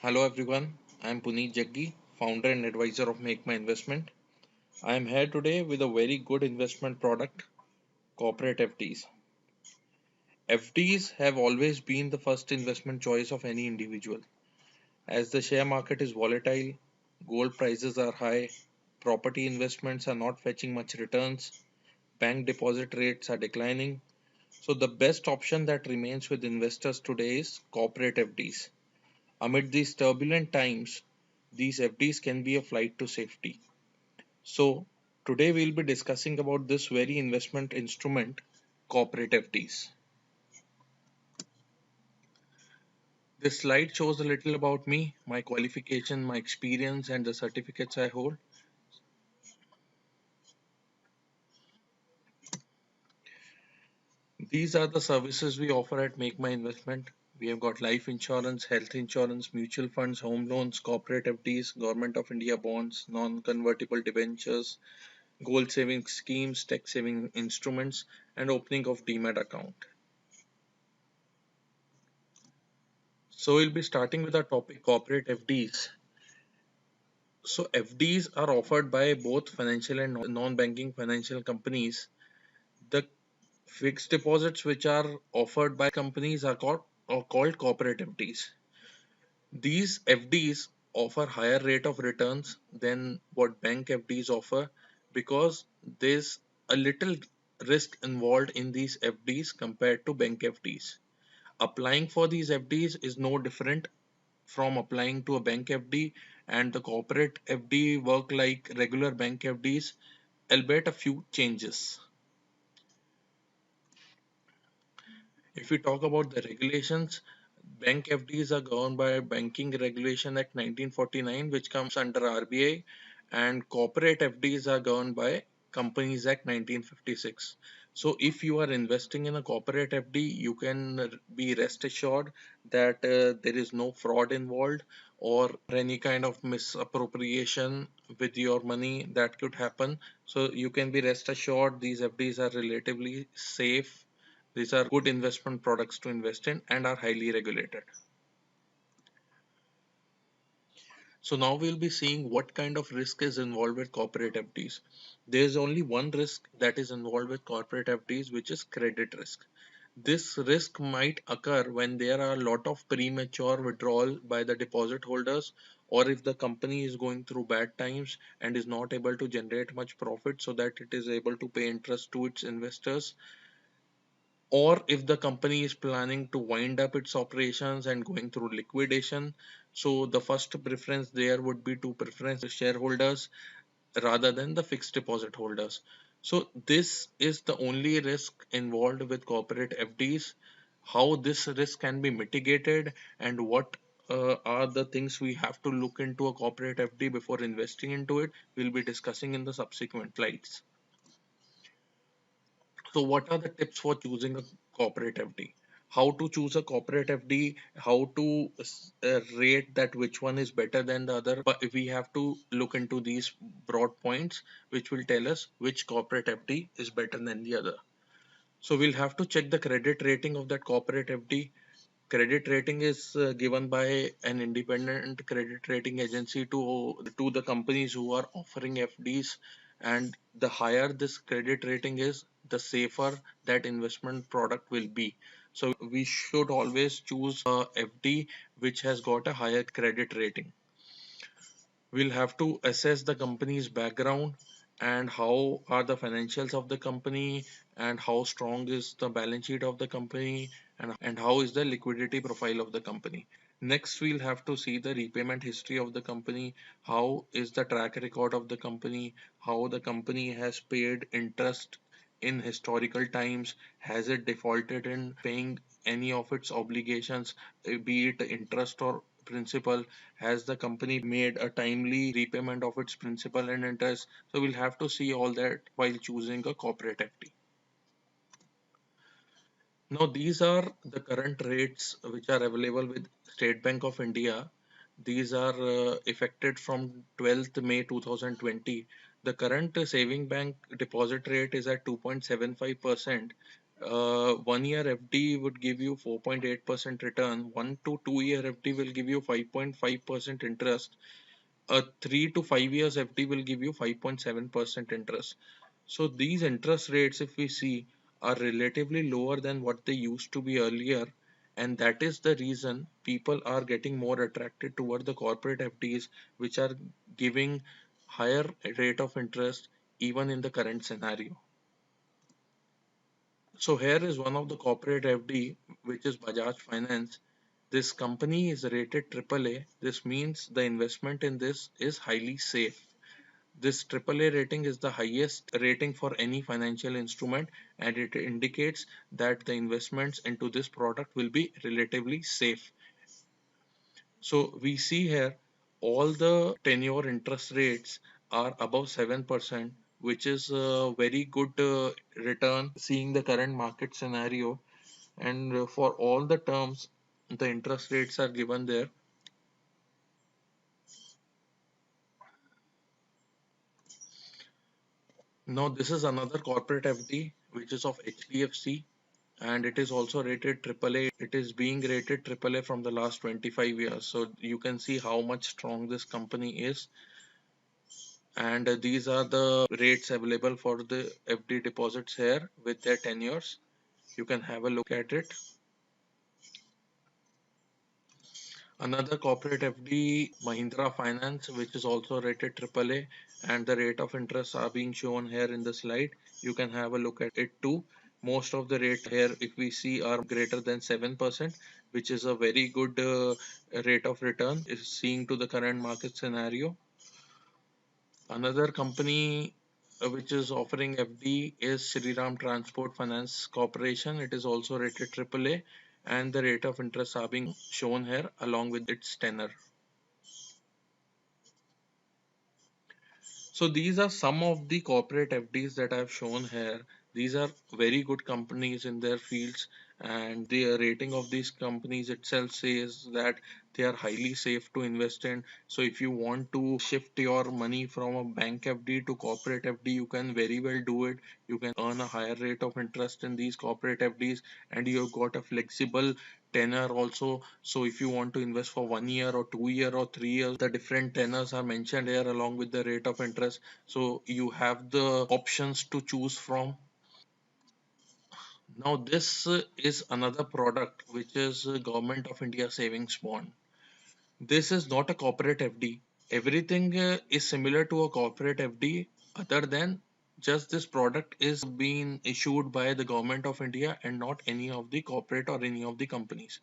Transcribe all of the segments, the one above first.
Hello everyone, I am Puneet Jaggi, founder and advisor of Make My Investment. I am here today with a very good investment product, corporate FDs. FDs have always been the first investment choice of any individual. As the share market is volatile, gold prices are high, property investments are not fetching much returns, bank deposit rates are declining. So the best option that remains with investors today is corporate FDs. Amid these turbulent times, these FDs can be a flight to safety. So today we'll be discussing about this very investment instrument, corporate FDs. This slide shows a little about me, my qualification, my experience, and the certificates I hold. These are the services we offer at Make My Investment. We have got life insurance, health insurance, mutual funds, home loans, corporate FDs, Government of India bonds, non-convertible debentures, gold saving schemes, tax saving instruments, and opening of Demat account. So we'll be starting with our topic corporate FDs. So FDs are offered by both financial and non-banking financial companies. The fixed deposits which are offered by companies are called corporate FDs. These FDs offer higher rate of returns than what bank FDs offer because there's a little risk involved in these FDs compared to bank FDs. Applying for these FDs is no different from applying to a bank FD, and the corporate FD work like regular bank FDs, albeit a few changes. If we talk about the regulations, bank FDs are governed by Banking Regulation Act 1949, which comes under RBI, and corporate FDs are governed by Companies Act 1956. So, if you are investing in a corporate FD, you can be rest assured that there is no fraud involved or any kind of misappropriation with your money that could happen. So, you can be rest assured these FDs are relatively safe. These are good investment products to invest in and are highly regulated. So now we'll be seeing what kind of risk is involved with corporate FDs. There is only one risk that is involved with corporate FDs, which is credit risk. This risk might occur when there are a lot of premature withdrawal by the deposit holders, or if the company is going through bad times and is not able to generate much profit so that it is able to pay interest to its investors, or if the company is planning to wind up its operations and going through liquidation. So the first preference there would be to preference shareholders rather than the fixed deposit holders. So this is the only risk involved with corporate FDs. How this risk can be mitigated and what are the things we have to look into a corporate FD before investing into it, we'll be discussing in the subsequent slides. So, what are the tips for choosing a corporate FD? How to choose a corporate FD? How to rate that which one is better than the other? But we have to look into these broad points, which will tell us which corporate FD is better than the other. So, we'll have to check the credit rating of that corporate FD. Credit rating is given by an independent credit rating agency to the companies who are offering FDs, and the higher this credit rating is, the safer that investment product will be. So we should always choose a FD which has got a higher credit rating. We'll have to assess the company's background and how are the financials of the company and how strong is the balance sheet of the company and how is the liquidity profile of the company. Next, we'll have to see the repayment history of the company. How is the track record of the company? How the company has paid interest in historical times? Has it defaulted in paying any of its obligations, be it interest or principal? Has the company made a timely repayment of its principal and interest? So we'll have to see all that while choosing a corporate FD. Now these are the current rates which are available with State Bank of India. These are effected from 12th May 2020. The current saving bank deposit rate is at 2.75%, 1 year FD would give you 4.8% return. 1 to 2 year FD will give you 5.5% interest. A 3 to 5 years FD will give you 5.7% interest. So these interest rates, if we see, are relatively lower than what they used to be earlier, and that is the reason people are getting more attracted toward the corporate FDs, which are giving higher rate of interest even in the current scenario. So here is one of the corporate FD, which is Bajaj Finance. This company is rated AAA. This means the investment in this is highly safe. This AAA rating is the highest rating for any financial instrument, and it indicates that the investments into this product will be relatively safe. So we see here all the tenure interest rates are above 7%, which is a very good return seeing the current market scenario. And for all the terms, the interest rates are given there. Now, this is another corporate FD, which is of HDFC, and it is also rated AAA. It is being rated AAA from the last 25 years. So you can see how much strong this company is. And these are the rates available for the FD deposits here with their tenures. You can have a look at it. Another corporate FD, Mahindra Finance, which is also rated AAA, and the rate of interest are being shown here in the slide. You can have a look at it too. Most of the rate here, if we see, are greater than 7%, which is a very good rate of return, is seeing to the current market scenario. Another company which is offering FD is Shriram Transport Finance Corporation. It is also rated AAA, and the rate of interest are being shown here along with its tenor. So these are some of the corporate FDs that I've shown here. These are very good companies in their fields, and the rating of these companies itself says that they are highly safe to invest in. So if you want to shift your money from a bank FD to corporate FD, you can very well do it. You can earn a higher rate of interest in these corporate FDs, and you've got a flexible tenor also. So if you want to invest for 1 year or 2 year or 3 years, the different tenors are mentioned here along with the rate of interest. So you have the options to choose from. Now this is another product which is Government of India Savings Bond. This is not a corporate FD. Everything is similar to a corporate FD, other than just this product is being issued by the Government of India and not any of the corporate or any of the companies.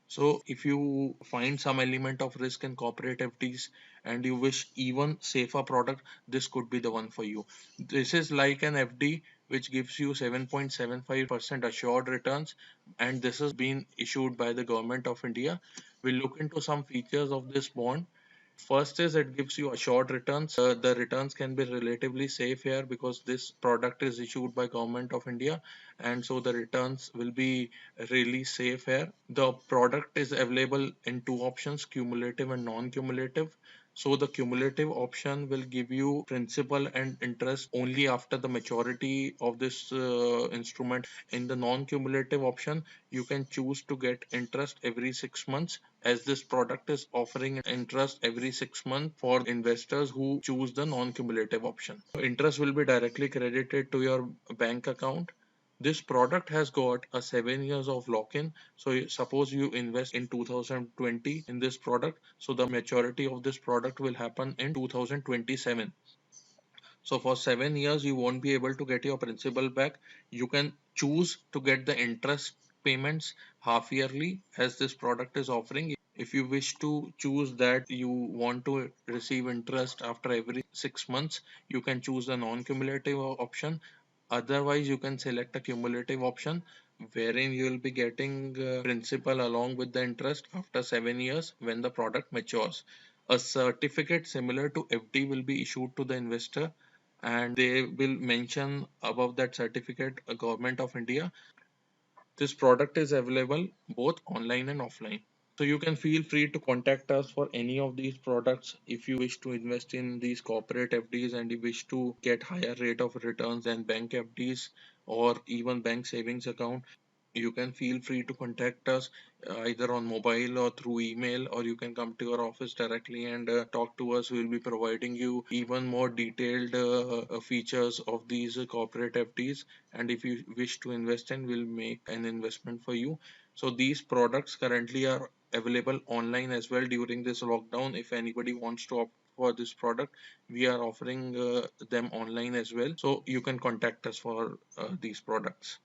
So if you find some element of risk in corporate FDs and you wish even safer product, this could be the one for you. This is like an FD which gives you 7.75% assured returns, and this has been issued by the Government of India. We'll look into some features of this bond. First is it gives you assured returns. The returns can be relatively safe here because this product is issued by Government of India, and so the returns will be really safe here. The product is available in two options, cumulative and non-cumulative. So the cumulative option will give you principal and interest only after the maturity of this instrument. In the non-cumulative option, you can choose to get interest every 6 months, as this product is offering interest every 6 months for investors who choose the non-cumulative option. Interest will be directly credited to your bank account. This product has got a 7 years of lock-in. So suppose you invest in 2020 in this product, so the maturity of this product will happen in 2027. So for 7 years, you won't be able to get your principal back. You can choose to get the interest payments half yearly, as this product is offering. If you wish to choose that you want to receive interest after every 6 months, you can choose the non-cumulative option. Otherwise, you can select a cumulative option wherein you will be getting principal along with the interest after 7 years when the product matures. A certificate similar to FD will be issued to the investor, and they will mention above that certificate a Government of India. This product is available both online and offline. So you can feel free to contact us for any of these products if you wish to invest in these corporate FDs and you wish to get higher rate of returns than bank FDs, or even bank savings account, you can feel free to contact us either on mobile or through email, or you can come to our office directly and talk to us. We'll be providing you even more detailed features of these corporate FDs. And if you wish to invest in, we'll make an investment for you. So these products currently are available online as well during this lockdown. If anybody wants to opt for this product, we are offering them online as well. So you can contact us for these products.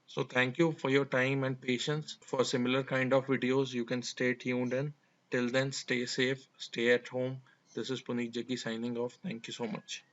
So thank you for your time and patience. For similar kind of videos, you can stay tuned in. Till then, stay safe, stay at home. This is Puneet Jaggi signing off. Thank you so much.